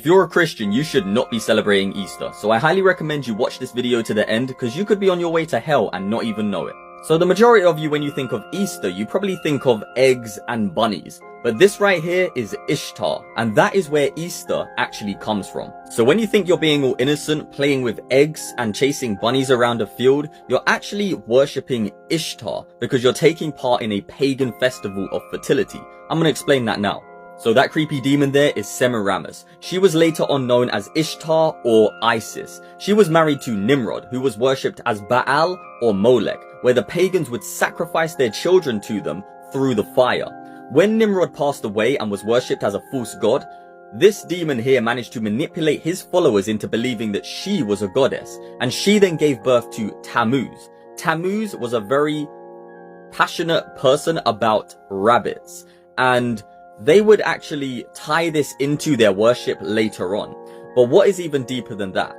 If you're a Christian, you should not be celebrating Easter, so I highly recommend you watch this video to the end because you could be on your way to hell and not even know it. So the majority of you, when you think of Easter, you probably think of eggs and bunnies. But this right here is Ishtar, and that is where Easter actually comes from. So when you think you're being all innocent, playing with eggs and chasing bunnies around a field, you're actually worshipping Ishtar because you're taking part in a pagan festival of fertility. I'm gonna explain that now. So that creepy demon there is Semiramis. She was later on known as Ishtar or Isis. She was married to Nimrod, who was worshipped as Baal or Molech, where the pagans would sacrifice their children to them through the fire. When Nimrod passed away and was worshipped as a false god, this demon here managed to manipulate his followers into believing that she was a goddess, and she then gave birth to Tammuz. Tammuz was a very passionate person about rabbits, and they would actually tie this into their worship later on. But what is even deeper than that?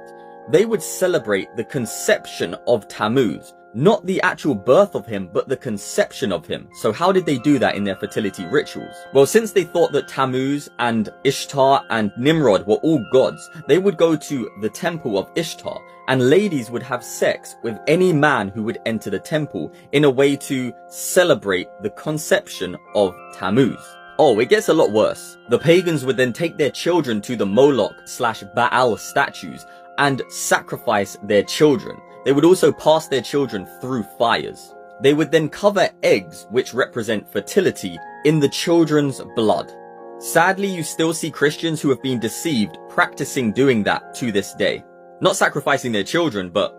They would celebrate the conception of Tammuz, not the actual birth of him, but the conception of him. So how did they do that in their fertility rituals? Well, since they thought that Tammuz and Ishtar and Nimrod were all gods, they would go to the temple of Ishtar, and ladies would have sex with any man who would enter the temple in a way to celebrate the conception of Tammuz. Oh, it gets a lot worse. The pagans would then take their children to the Moloch/Baal statues and sacrifice their children. They would also pass their children through fires. They would then cover eggs, which represent fertility, in the children's blood. Sadly, you still see Christians who have been deceived practicing doing that to this day. Not sacrificing their children, but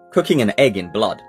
cooking an egg in blood.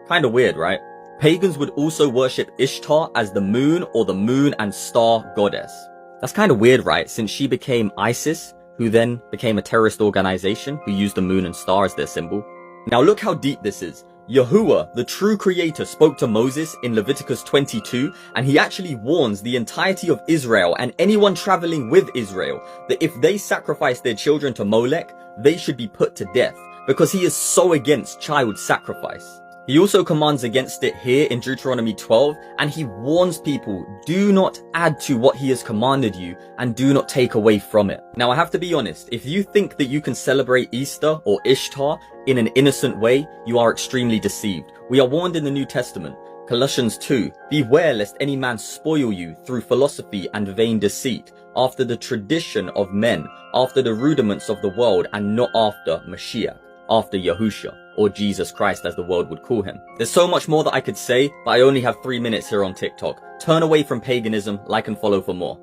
Kinda weird, right? Pagans would also worship Ishtar as the moon or the moon and star goddess. That's kinda weird, right? Since she became Isis, who then became a terrorist organization who used the moon and star as their symbol. Now look how deep this is. Yahuwah, the true creator, spoke to Moses in Leviticus 22, and he actually warns the entirety of Israel and anyone traveling with Israel that if they sacrifice their children to Molech, they should be put to death, because he is so against child sacrifice. He also commands against it here in Deuteronomy 12, and he warns people, do not add to what he has commanded you, and do not take away from it. Now I have to be honest, if you think that you can celebrate Easter or Ishtar in an innocent way, you are extremely deceived. We are warned in the New Testament, Colossians 2, beware lest any man spoil you through philosophy and vain deceit, after the tradition of men, after the rudiments of the world, and not after Mashiach, after Yahusha, or Jesus Christ as the world would call him. There's so much more that I could say, but I only have 3 minutes here on TikTok. Turn away from paganism, like and follow for more.